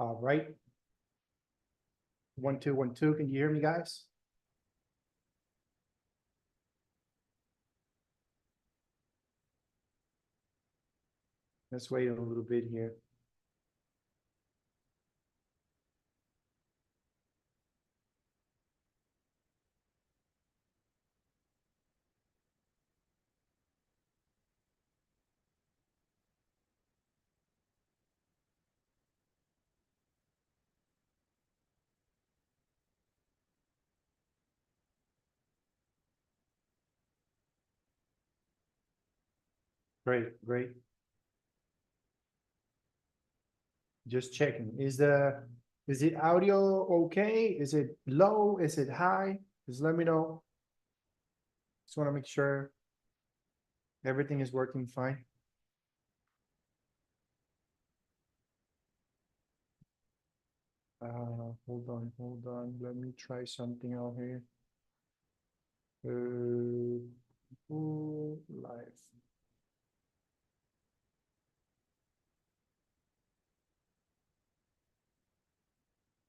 All right. 1 2 1 2. Can you hear me, guys? Let's wait a little bit here. Great, great. Just checking. Is the audio okay? Is it low? Is it high? Just let me know. Just want to make sure everything is working fine. Hold on. Let me try something out here. Live.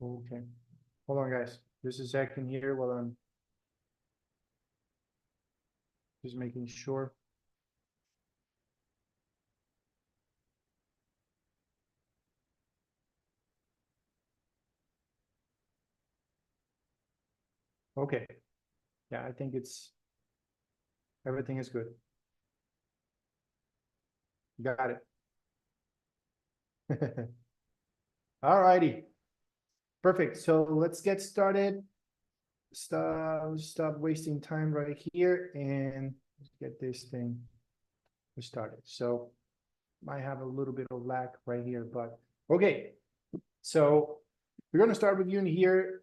Okay. Hold on, guys. Just a second here while I'm just making sure. Okay. Yeah, I think everything is good. Got it. All righty. Perfect. So let's get started. Stop wasting time right here and let's get this thing started. So might have a little bit of lag right here, but okay. So we're going to start reviewing here,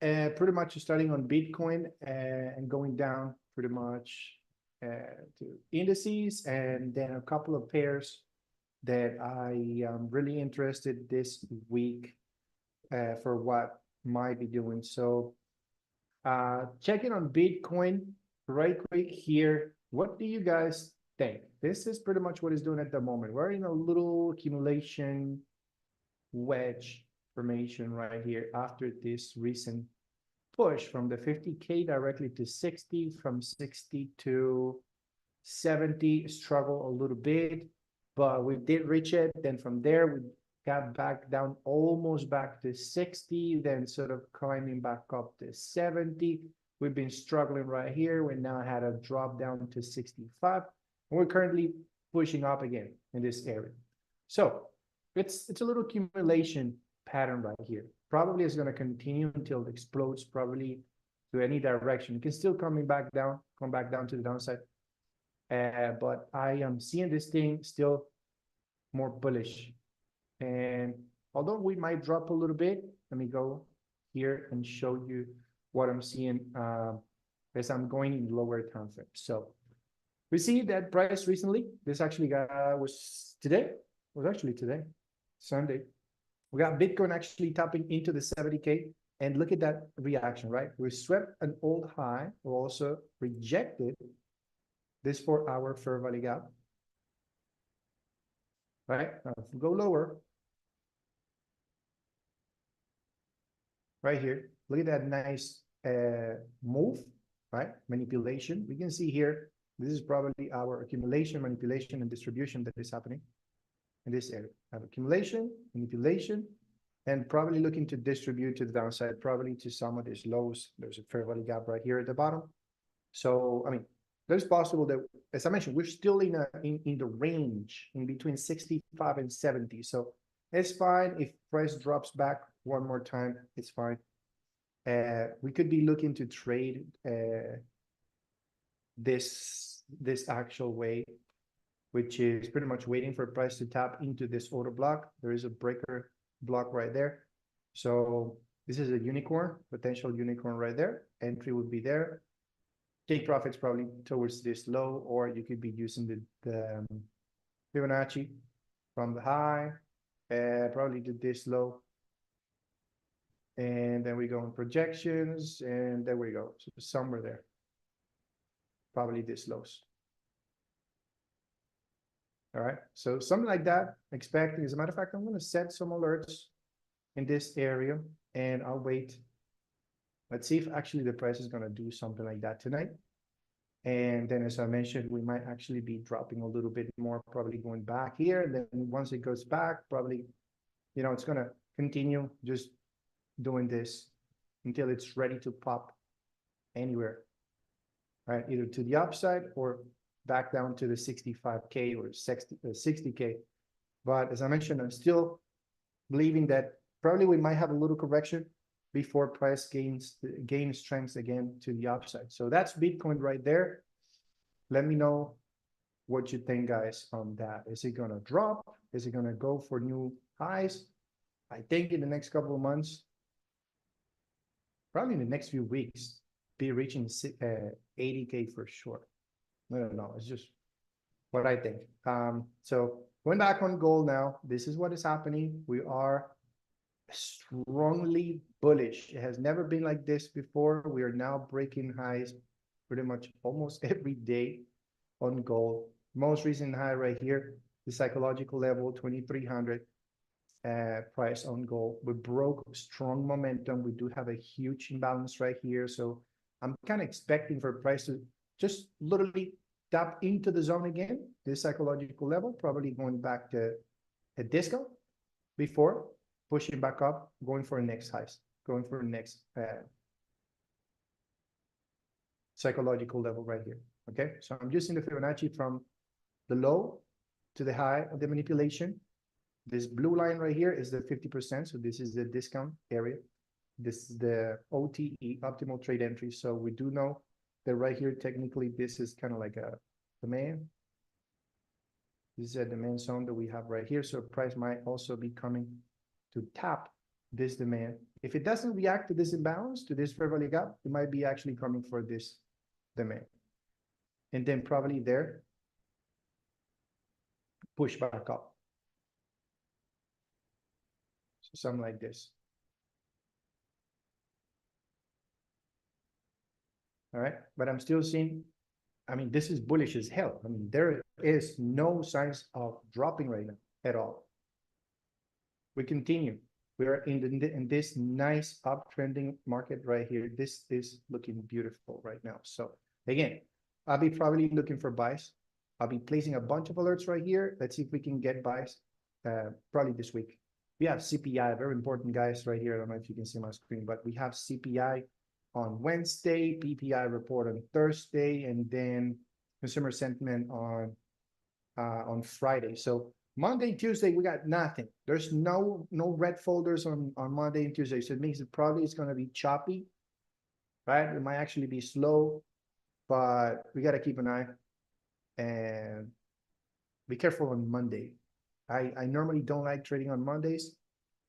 pretty much starting on Bitcoin and going down pretty much to indices, and then a couple of pairs that I am really interested this week for what might be doing. So checking on Bitcoin right quick here. What do you guys think? This is pretty much what it's doing at the moment. We're in a little accumulation wedge formation right here after this recent push from the 50K directly to 60, from 60 to 70, struggle a little bit, but we did reach it. Then from there, we got back down, almost back to 60, then sort of climbing back up to 70. We've been struggling right here. We now had a drop down to 65, and we're currently pushing up again in this area. So it's a little accumulation pattern right here. Probably is going to continue until it explodes, probably to any direction. It can still come back down to the downside. But I am seeing this thing still more bullish. And although we might drop a little bit, let me go here and show you what I'm seeing as I'm going in lower time frame. So we see that price recently. This actually was actually today, Sunday. We got Bitcoin actually tapping into the 70K, and look at that reaction, right? We swept an old high. We also rejected this 4-hour fair value gap, right? Now if we go lower, right here, look at that nice move, right? Manipulation. We can see here, this is probably our accumulation, manipulation, and distribution that is happening in this area. Have accumulation, manipulation, and probably looking to distribute to the downside, probably to some of these lows. There's a fair value gap right here at the bottom. So, I mean, there's possible that, as I mentioned, we're still in the range in between 65 and 70. So it's fine if price drops back one more time. It's fine. We could be looking to trade this actual way, which is pretty much waiting for price to tap into this order block. There is a breaker block right there. So this is a unicorn, potential unicorn right there. Entry would be there. Take profits probably towards this low, or you could be using the Fibonacci from the high, probably to this low. And then we go in projections, and there we go. So somewhere there, probably this lows. All right, so something like that, expecting. As a matter of fact, I'm going to set some alerts in this area, and I'll wait. Let's see if actually the price is going to do something like that tonight. And then, as I mentioned, we might actually be dropping a little bit more, probably going back here. And then once it goes back, probably, it's going to continue just doing this until it's ready to pop anywhere, right? Either to the upside or back down to the 65K or 60K. But as I mentioned, I'm still believing that probably we might have a little correction before price gains strength again to the upside. So that's Bitcoin right there. Let me know what you think, guys, on that. Is it going to drop? Is it going to go for new highs? I think in the next couple of months, probably in the next few weeks, be reaching 80K for sure. I don't know. It's just what I think. So going back on gold now, this is what is happening. We are strongly bullish. It has never been like this before. We are now breaking highs pretty much almost every day on gold. Most recent high right here, the psychological level 2300 price on gold. We broke strong momentum. We do have a huge imbalance right here. So I'm kind of expecting for price to just literally tap into the zone again, this psychological level, probably going back to a discount before pushing back up, going for the next highs, going for the next psychological level right here. Okay, so I'm using the Fibonacci from the low to the high of the manipulation. This blue line right here is the 50%. So this is the discount area. This is the OTE, optimal trade entry. So we do know that right here, technically, this is kind of like a demand. This is a demand zone that we have right here. So price might also be coming to tap this demand. If it doesn't react to this imbalance, to this fair value gap, it might be actually coming for this demand. And then probably there, push back up. So something like this. All right, but I'm still seeing, I mean, this is bullish as hell. I mean, there is no signs of dropping right now at all. We continue. We are in this nice uptrending market right here. This is looking beautiful right now. So again, I'll be probably looking for buys. I'll be placing a bunch of alerts right here. Let's see if we can get buys probably this week. We have CPI, very important, guys, right here. I don't know if you can see my screen, but we have CPI on Wednesday, PPI report on Thursday, and then consumer sentiment on Friday. So Monday and Tuesday, we got nothing. There's no red folders on Monday and Tuesday. So it means it probably is going to be choppy, right? It might actually be slow, but we got to keep an eye and be careful on Monday. I normally don't like trading on Mondays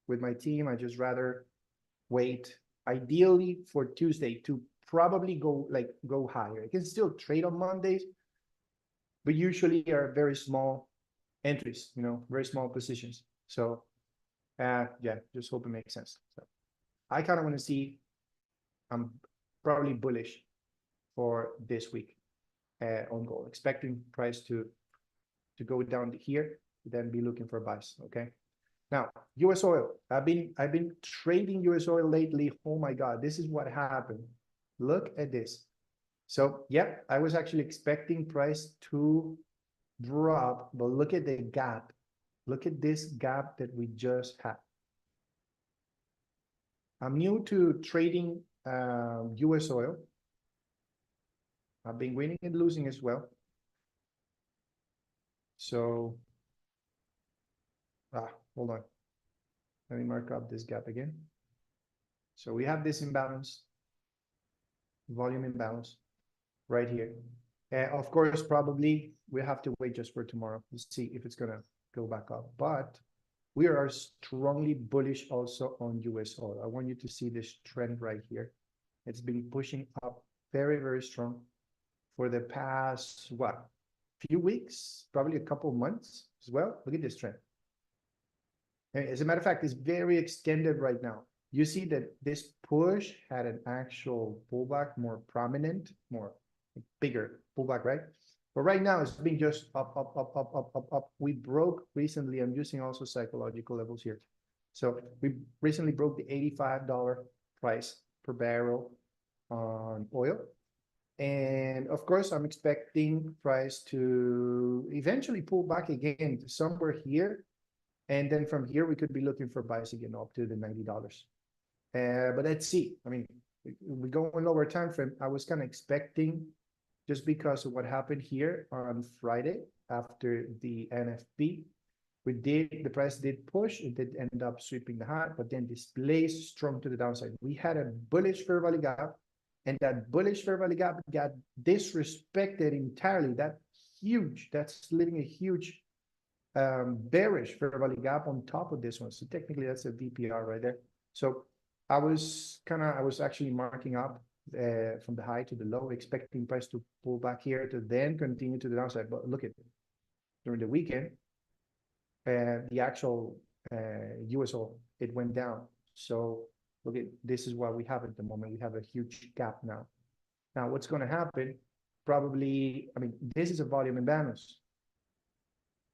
with my team. I just rather wait, ideally for Tuesday to probably go higher. I can still trade on Mondays, but usually are very small entries, very small positions. So yeah, just hope it makes sense. So I kind of want to see, I'm probably bullish for this week on gold, expecting price to go down to here, then be looking for buys. Okay. Now, US oil. I've been trading US oil lately. Oh my God, this is what happened. Look at this. So yeah, I was actually expecting price to drop, but look at the gap. Look at this gap that we just had. I'm new to trading US oil. I've been winning and losing as well. So, hold on. Let me mark up this gap again. So we have this imbalance, volume imbalance right here. Of course, probably we have to wait just for tomorrow to see if it's going to go back up. But we are strongly bullish also on US oil. I want you to see this trend right here. It's been pushing up very, very strong for the past, few weeks, probably a couple of months as well. Look at this trend. As a matter of fact, it's very extended right now. You see that this push had an actual pullback, more prominent, more bigger pullback, right? But right now it's been just up, up, up, up, up, up, up. We broke recently. I'm using also psychological levels here. So we recently broke the $85 price per barrel on oil. And of course, I'm expecting price to eventually pull back again to somewhere here. And then from here, we could be looking for buys again up to the $90. But let's see. I mean, we go in lower time frame. I was kind of expecting, just because of what happened here on Friday after the NFP, the price did push. It did end up sweeping the high, but then displaced strong to the downside. We had a bullish fair value gap, and that bullish fair value gap got disrespected entirely. That's leaving a huge bearish fair value gap on top of this one. So technically that's a VPR right there. So I was actually marking up from the high to the low, expecting price to pull back here to then continue to the downside. But look at it. During the weekend, the actual USO, it went down. So look at, this is what we have at the moment. We have a huge gap now. Now what's going to happen? Probably, I mean, this is a volume imbalance.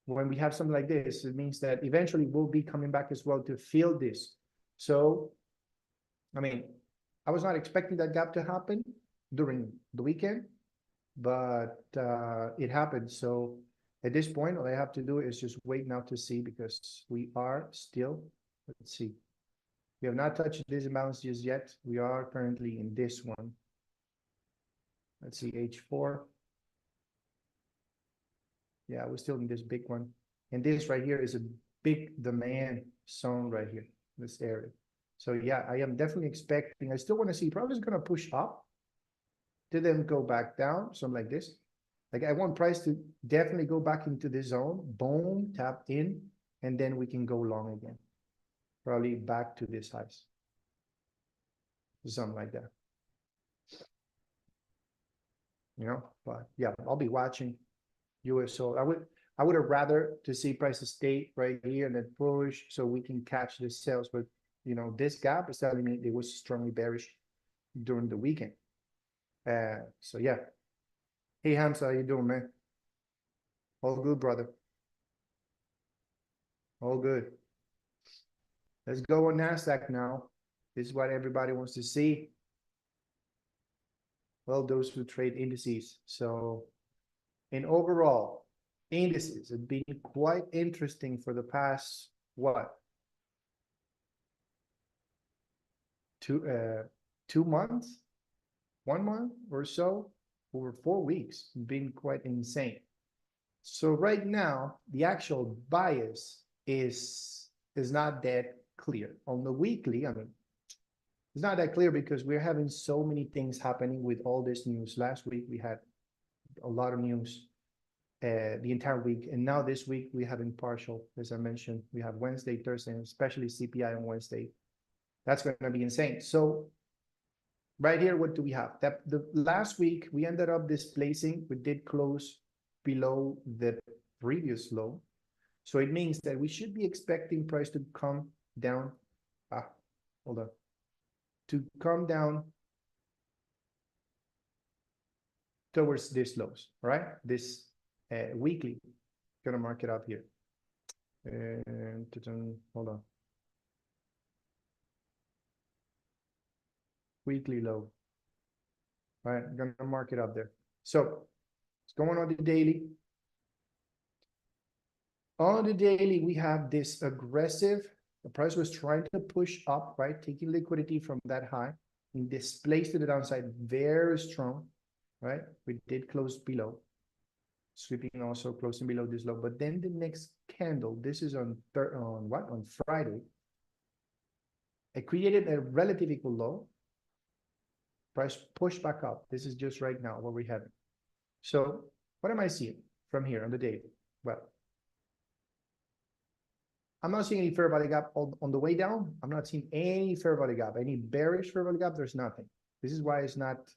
When we have something like this, it means that eventually we'll be coming back as well to fill this. So, I mean, I was not expecting that gap to happen during the weekend, but it happened. So at this point, all I have to do is just wait now to see, because we are still, let's see, we have not touched this imbalance just yet. We are currently in this one. Let's see, H4. Yeah, we're still in this big one. And this right here is a big demand zone right here, this area. So yeah, I am definitely expecting, I still want to see, probably is going to push up to then go back down, something like this. Like I want price to definitely go back into this zone, boom, tap in, and then we can go long again. Probably back to this highs. Something like that. You know, but yeah, I'll be watching USO. I would have rather to see prices stay right here and then push so we can catch the sales. But you know, this gap is telling me it was strongly bearish during the weekend. So yeah. Hey Hamza, how you doing, man? All good, brother. All good. Let's go on Nasdaq now. This is what everybody wants to see. Well, those who trade indices. So in overall, indices have been quite interesting for the past, what? 2 months? 1 month or so? Over 4 weeks. It's been quite insane. So right now, the actual bias is not that clear. On the weekly, I mean, it's not that clear because we're having so many things happening with all this news. Last week, we had a lot of news the entire week. And now this week, we have in partial, as I mentioned, we have Wednesday, Thursday, and especially CPI on Wednesday. That's going to be insane. So right here, what do we have? That the last week, we ended up displacing. We did close below the previous low. So it means that we should be expecting price to come down. Hold on. To come down towards this lows, right? This weekly. Gonna mark it up here. And hold on. Weekly low. All right, I'm gonna mark it up there. So what's going on the daily? On the daily, we have this aggressive. The price was trying to push up, right? Taking liquidity from that high and displaced to the downside, very strong, right? We did close below, sweeping also closing below this low. But then the next candle, this is on Friday. It created a relative equal low. Price pushed back up. This is just right now what we're having. So what am I seeing from here on the day? Well, I'm not seeing any fair value gap on the way down. I'm not seeing any fair value gap, any bearish fair value gap. There's nothing. This is why it's not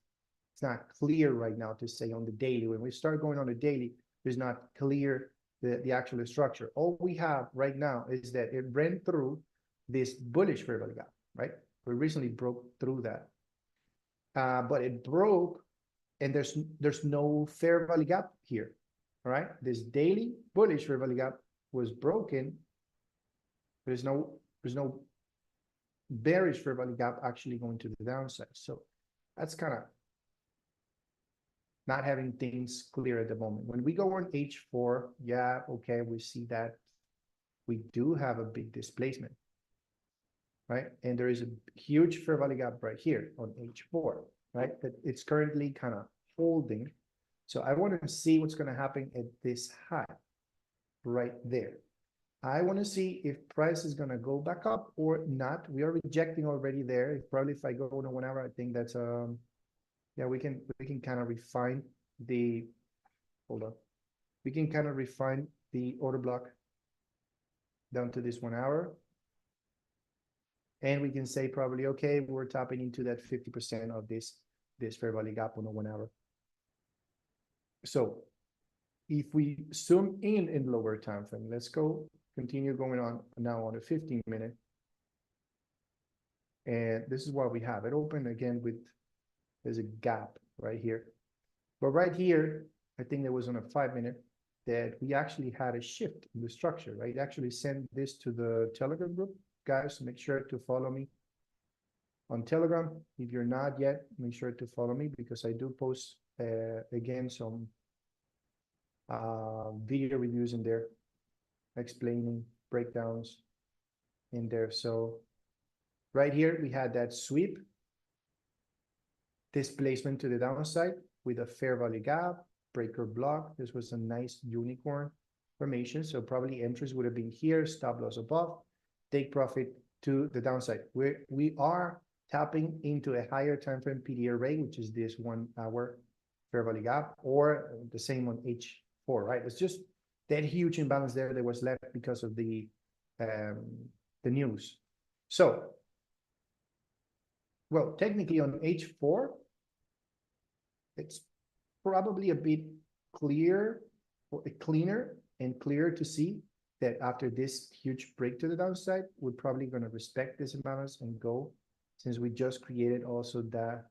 clear right now to say on the daily. When we start going on the daily, there's not clear the actual structure. All we have right now is that it ran through this bullish fair value gap, right? We recently broke through that. But it broke, and there's no fair value gap here, all right? This daily bullish fair value gap was broken. There's no There's no bearish fair value gap actually going to the downside. So that's kind of not having things clear at the moment. When we go on H4, yeah, okay, we see that we do have a big displacement, right? And there is a huge fair value gap right here on H4, right? That it's currently kind of holding. So I want to see what's going to happen at this high right there. I want to see if price is going to go back up or not. We are rejecting already there. Probably if I go to 1 hour, I think that's yeah, we can kind of refine the, hold on. We can kind of refine the order block down to this 1 hour. And we can say probably, okay, we're tapping into that 50% of this fair value gap on the 1 hour. So if we zoom in lower time frame, let's go continue going on now on a 15-minute. And this is what we have. It opened again with, there's a gap right here. But right here, I think there was on a 5-minute that we actually had a shift in the structure, right? Actually send this to the Telegram group. Guys, make sure to follow me on Telegram. If you're not yet, make sure to follow me because I do post again some video reviews in there, explaining breakdowns in there. So right here we had that sweep displacement to the downside with a fair value gap, breaker block. This was a nice unicorn formation. So probably entries would have been here, stop loss above, take profit to the downside. We are tapping into a higher time frame PDR rate, which is this 1 hour fair value gap, or the same on H4, right? It's just that huge imbalance there that was left because of the news. So, well, technically on H4, it's probably a bit clear or cleaner and clearer to see that after this huge break to the downside, we're probably going to respect this imbalance and go, since we just created also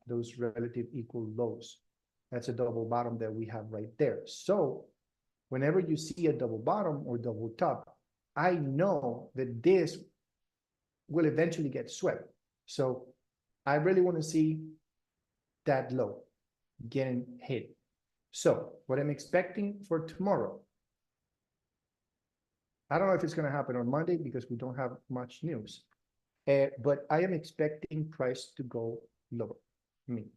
those relative equal lows. That's a double bottom that we have right there. So whenever you see a double bottom or double top, I know that this will eventually get swept. So I really want to see that low getting hit. So what I'm expecting for tomorrow, I don't know if it's going to happen on Monday because we don't have much news, but I am expecting price to go lower. I mean,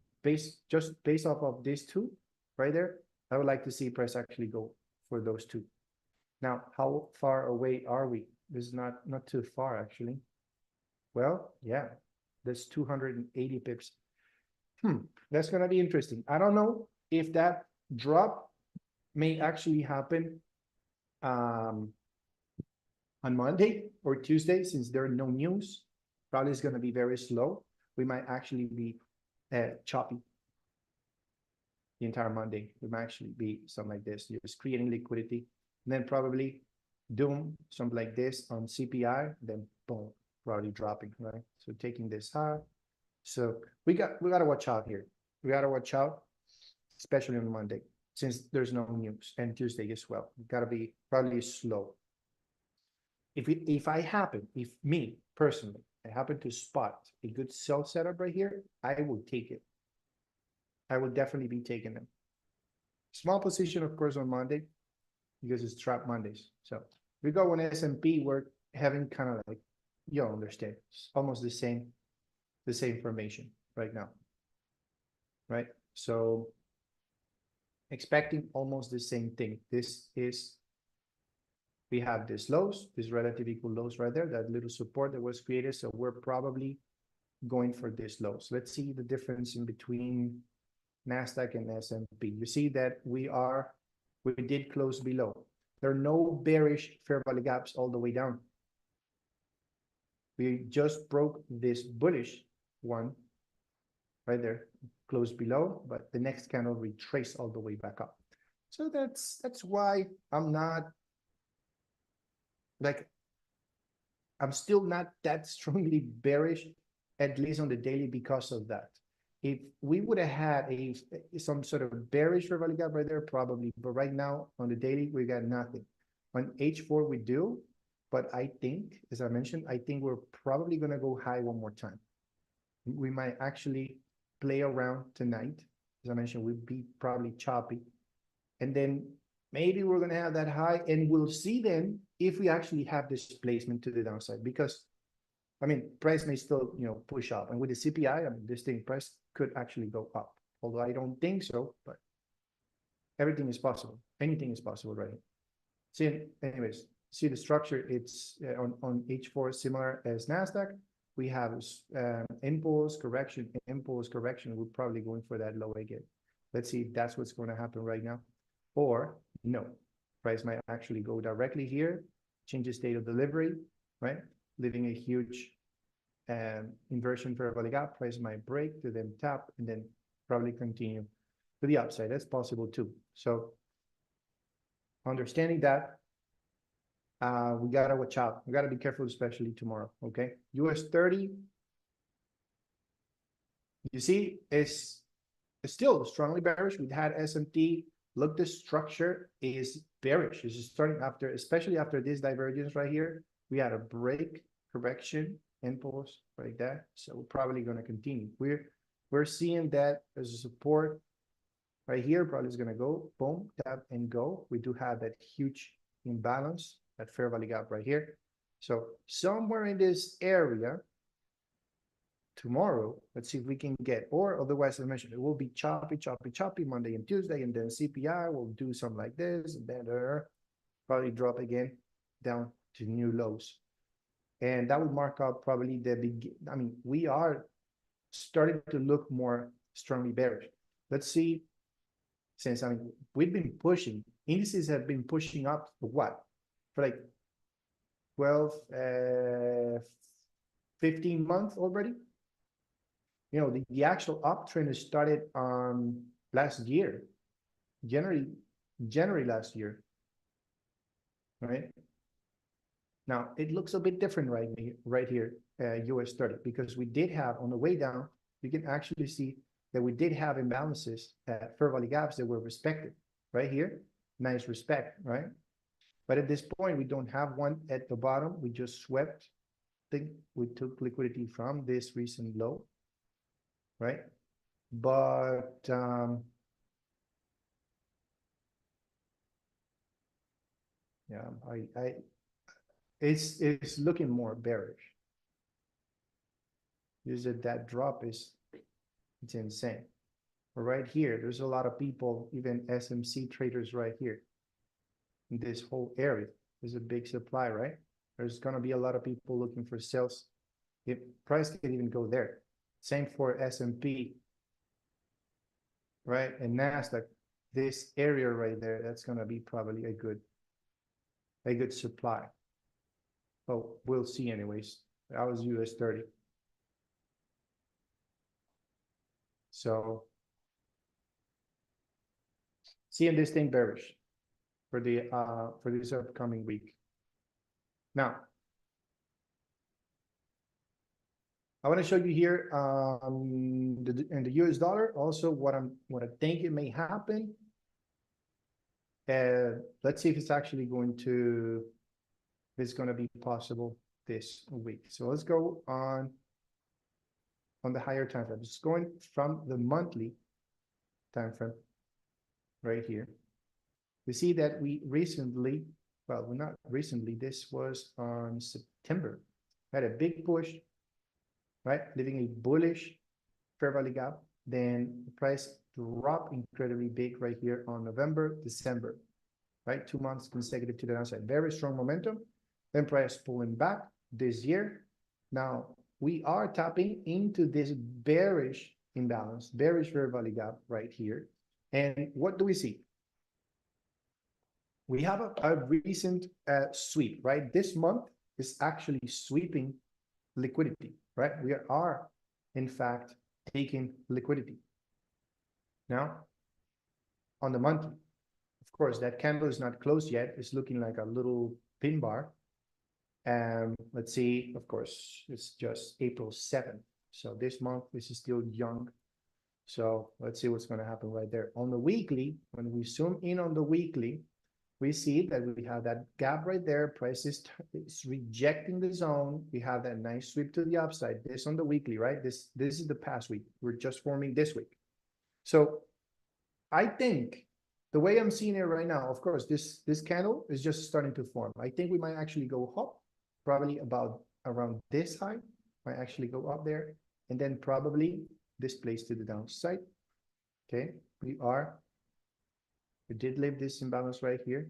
just based off of these two right there, I would like to see price actually go for those two. Now, how far away are we? This is not too far actually. Well, yeah, that's 280 pips. That's going to be interesting. I don't know if that drop may actually happen on Monday or Tuesday, since there are no news. Probably it's going to be very slow. We might actually be choppy the entire Monday. We might actually be something like this, just creating liquidity, and then probably doom something like this on CPI, then boom, probably dropping, right? So taking this high. So we got to watch out here. We got to watch out, especially on Monday, since there's no news, and Tuesday as well. We got to be probably slow. If me personally, I happen to spot a good sell setup right here, I will take it. I will definitely be taking them. Small position, of course, on Monday because it's trap Mondays. So we go on S&P, we're having kind of like, you understand, it's almost the same formation right now, right? So expecting almost the same thing. We have these lows, these relative equal lows right there, that little support that was created. So we're probably going for this lows. Let's see the difference in between Nasdaq and S&P. You see that we did close below. There are no bearish fair value gaps all the way down. We just broke this bullish one right there, closed below, but the next candle retraced all the way back up. So that's why I'm not like, I'm still not that strongly bearish, at least on the daily, because of that. If we would have had some sort of bearish fair value gap right there, probably, but right now on the daily we got nothing. On H4 we do, but I think, as I mentioned, I think we're probably going to go high one more time. We might actually play around tonight. As I mentioned, we'll be probably choppy. And then maybe we're going to have that high, and we'll see then if we actually have displacement to the downside. Because, I mean, price may still, push up. And with the CPI, I mean, this thing, price could actually go up. Although I don't think so, but everything is possible. Anything is possible, right? See, anyways, see the structure. It's on H4 similar as Nasdaq. We have impulse correction. We're probably going for that low again. Let's see if that's what's going to happen right now, or no. Price might actually go directly here, change the state of delivery, right? Leaving a huge inversion for a gap. Price might break to then tap and then probably continue to the upside. That's possible too. So understanding that, we gotta watch out. We gotta be careful, especially tomorrow. Okay, US 30. You see, it's still strongly bearish. We had S&P. Look, the structure is bearish. This is starting after, especially after this divergence right here. We had a break, correction, impulse like that. So we're probably going to continue. We're seeing that as a support right here. Probably is going to go boom, tap, and go. We do have that huge imbalance, that fair value gap right here. So somewhere in this area tomorrow, let's see if we can get, or otherwise, as I mentioned, it will be choppy Monday and Tuesday, and then CPI will do something like this, and then probably drop again down to new lows. And that would mark out probably I mean, we are starting to look more strongly bearish. Let's see, since, I mean, we've been pushing, indices have been pushing up for what? For like 12, 15 months already. The actual uptrend started last year, January last year, right? Now it looks a bit different right here, US 30, because we did have on the way down. You can actually see that we did have imbalances, fair value gaps that were respected right here. Nice respect, right? But at this point, we don't have one at the bottom. We just swept. We took liquidity from this recent low. Right, but yeah, it's looking more bearish. That drop it's insane. But right here, there's a lot of people, even SMC traders right here in this whole area. There's a big supply, right? There's gonna be a lot of people looking for sales. If price can even go there. Same for S&P, right? And Nasdaq, this area right there, that's going to be probably a good supply. Oh, we'll see anyways. That was US 30. So seeing this thing bearish for this upcoming week. Now, I want to show you here in the US dollar also what I think it may happen. Let's see if it's actually going to be possible this week. So let's go on the higher time frame. It's going from the monthly time frame right here. We see that we recently, well, not recently, this was on September, had a big push, right? Leaving a bullish fair value gap. Then the price dropped incredibly big right here on November, December, right? 2 months consecutive to the downside. Very strong momentum. Then price pulling back this year. Now we are tapping into this bearish imbalance, bearish fair value gap right here. And what do we see? We have a recent sweep, right? This month is actually sweeping liquidity, right? We are, in fact, taking liquidity. Now, on the monthly, of course, that candle is not closed yet. It's looking like a little pin bar. Let's see, of course, it's just April 7th. So this month, this is still young. So let's see what's going to happen right there. On the weekly, when we zoom in on the weekly, we see that we have that gap right there. Price is rejecting the zone. We have that nice sweep to the upside. This on the weekly, right? This is the past week. We're just forming this week. So I think the way I'm seeing it right now, of course, this candle is just starting to form. I think we might actually go up, probably about around this high, might actually go up there, and then probably this place to the downside. Okay, we did leave this imbalance right here.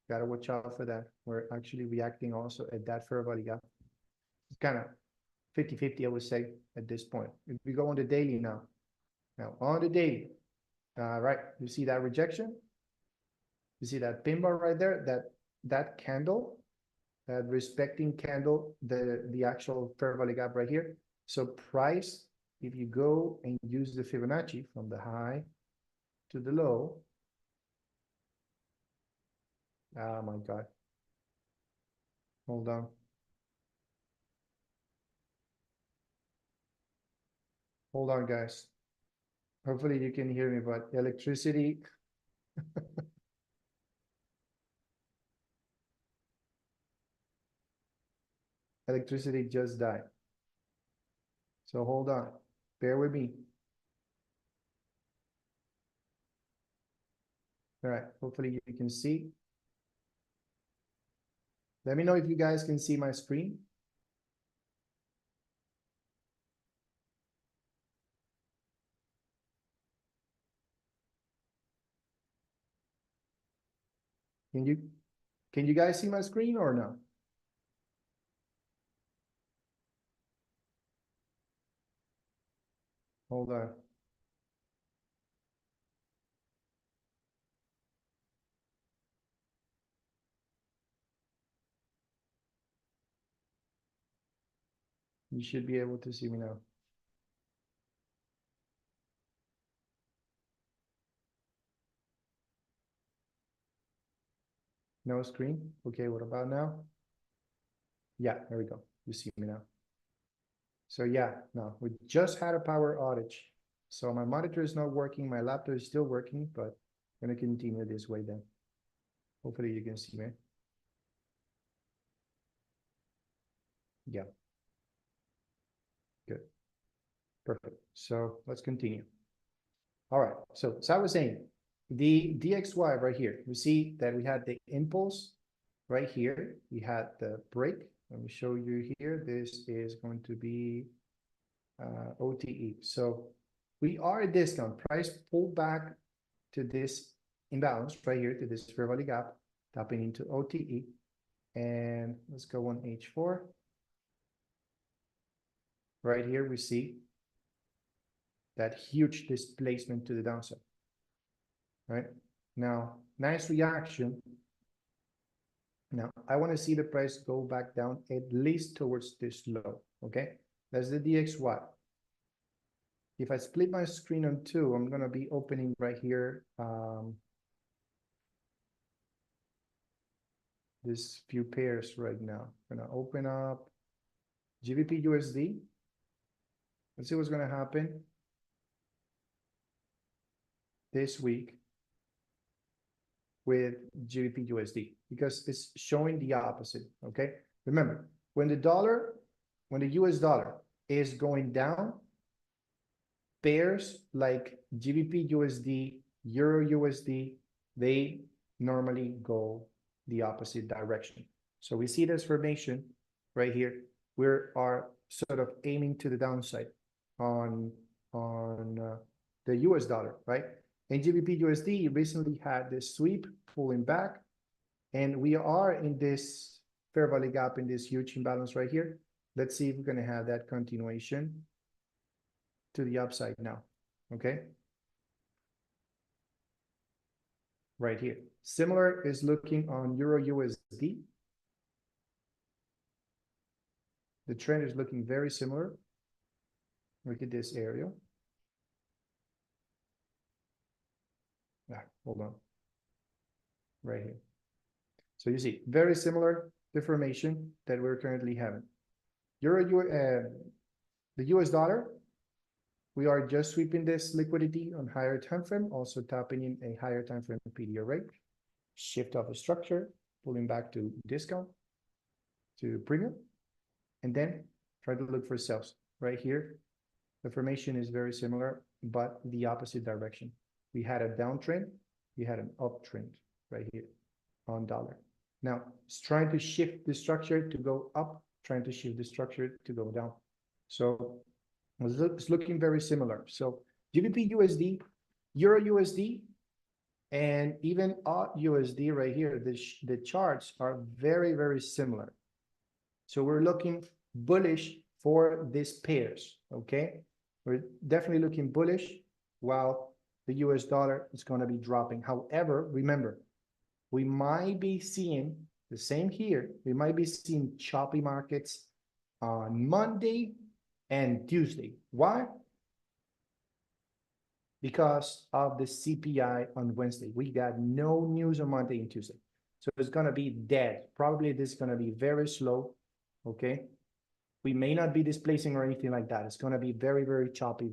Gotta watch out for that. We're actually reacting also at that fair value gap. It's kind of 50-50, I would say, at this point. If we go on the daily now, on the daily, right, you see that rejection? You see that pin bar right there? That candle, that respecting candle, the actual fair value gap right here. So price, if you go and use the Fibonacci from the high to the low, oh my God. Hold on. Hold on, guys. Hopefully you can hear me, but electricity. Electricity just died. So hold on. Bear with me. All right. Hopefully you can see. Let me know if you guys can see my screen. Can you guys see my screen or no? Hold on. You should be able to see me now. No screen? Okay, what about now? Yeah, there we go. You see me now. So yeah, no, we just had a power outage. So my monitor is not working. My laptop is still working, but I'm gonna continue this way then. Hopefully you can see me. Yeah. Good. Perfect. So let's continue. All right. So as I was saying, the DXY right here, we see that we had the impulse right here. We had the break. Let me show you here. This is going to be OTE. So we are a discount. Price pulled back to this imbalance right here, to this fair value gap, tapping into OTE. And let's go on H4. Right here, we see that huge displacement to the downside. Right now, nice reaction. Now, I want to see the price go back down at least towards this low. Okay, that's the DXY. If I split my screen on two, I'm going to be opening right here this few pairs right now. I'm going to open up GBP USD. Let's see what's going to happen this week with GBP USD, because it's showing the opposite. Okay, remember, when the US dollar is going down, pairs like GBP USD, Euro USD, they normally go the opposite direction. So we see this formation right here. We are sort of aiming to the downside on the US dollar, right? And GBP USD recently had this sweep pulling back, and we are in this fair value gap, in this huge imbalance right here. Let's see if we're going to have that continuation to the upside now. Okay, right here. Similar is looking on Euro USD. The trend is looking very similar. Look at this area. Hold on. Right here. So you see, very similar deformation that we're currently having. The US dollar, we are just sweeping this liquidity on higher time frame, also tapping in a higher time frame PDO rate. shift of the structure, pulling back to discount, to premium, and then try to look for sales right here. The formation is very similar, but the opposite direction. We had a downtrend, we had an uptrend right here on dollar. Now it's trying to shift the structure to go up, trying to shift the structure to go down. So it's looking very similar. So GBP USD, Euro USD, and even AUD USD right here, the charts are very, very similar. So we're looking bullish for these pairs, okay? We're definitely looking bullish while the US dollar is going to be dropping. However, remember, we might be seeing the same here. We might be seeing choppy markets on Monday and Tuesday. Why? Because of the CPI on Wednesday. We got no news on Monday and Tuesday. So it's going to be dead. Probably this is going to be very slow, okay? We may not be displacing or anything like that. It's going to be very, very choppy,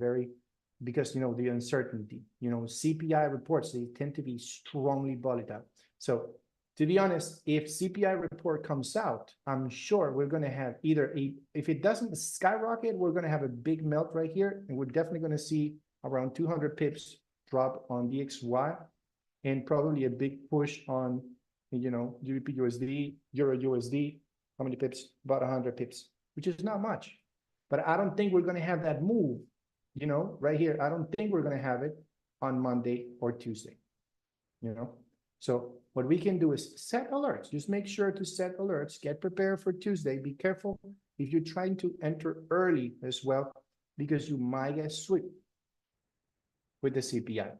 because, you know, the uncertainty, you know, CPI reports, they tend to be strongly volatile. So to be honest, if CPI report comes out, I'm sure we're going to have either if it doesn't skyrocket, we're going to have a big melt right here. And we're definitely going to see around 200 pips drop on DXY and probably a big push on, you know, GBP USD, Euro USD. How many pips? About 100 pips, which is not much. But I don't think we're going to have that move, you know, right here. I don't think we're going to have it on Monday or Tuesday, you know. So what we can do is set alerts. Just make sure to set alerts. Get prepared for Tuesday. Be careful if you're trying to enter early as well, because you might get swept with the CPI.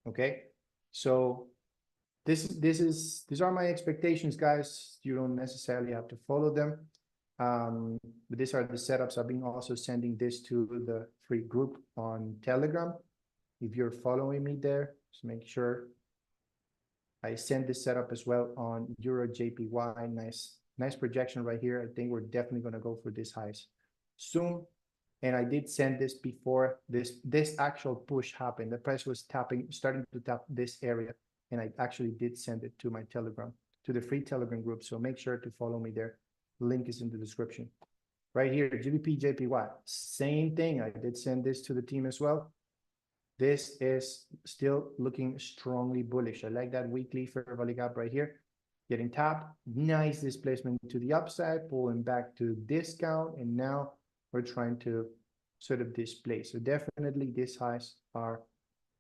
Okay, so these are my expectations, guys. You don't necessarily have to follow them. But these are the setups. I've been also sending this to the free group on Telegram. If you're following me there, just make sure I send this setup as well on Euro JPY. Nice projection right here. I think we're definitely going to go for these highs soon. And I did send this before this actual push happened. The price was starting to tap this area. And I actually did send it to my Telegram, to the free Telegram group. So make sure to follow me there. Link is in the description. Right here, GBP JPY, same thing. I did send this to the team as well. This is still looking strongly bullish. I like that weekly fair value gap right here. Getting tapped, nice displacement to the upside, pulling back to discount, and now we're trying to sort of displace. So definitely these highs are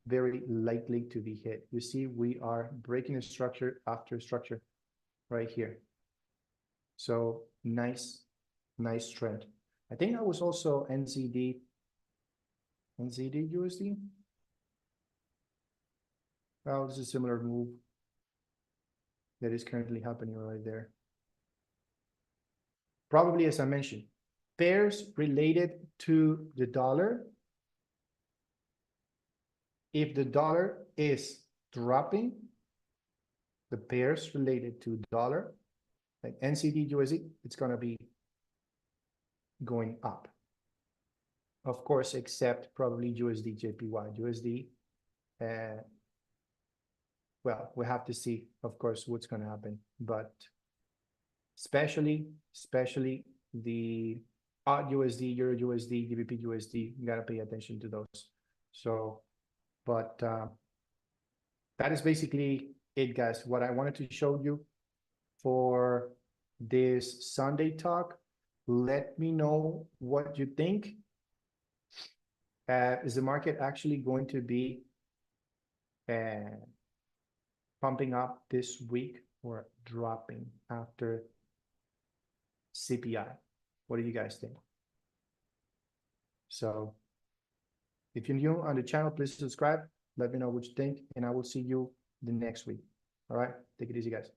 very likely to be hit. You see, we are breaking a structure after structure right here. So nice trend. I think that was also NZD USD. Well, this is a similar move that is currently happening right there. Probably, as I mentioned, pairs related to the dollar. If the dollar is dropping, the pairs related to dollar, like NZD USD, it's going to be going up. Of course, except probably USD JPY. USD, well, we have to see, of course, what's going to happen. But especially the AUD USD, Euro USD, GBP USD, you got to pay attention to those. So, but that is basically it, guys. What I wanted to show you for this Sunday talk. Let me know what you think. Is the market actually going to be pumping up this week or dropping after CPI? What do you guys think? So if you're new on the channel, please subscribe. Let me know what you think, and I will see you the next week. All right, take it easy, guys.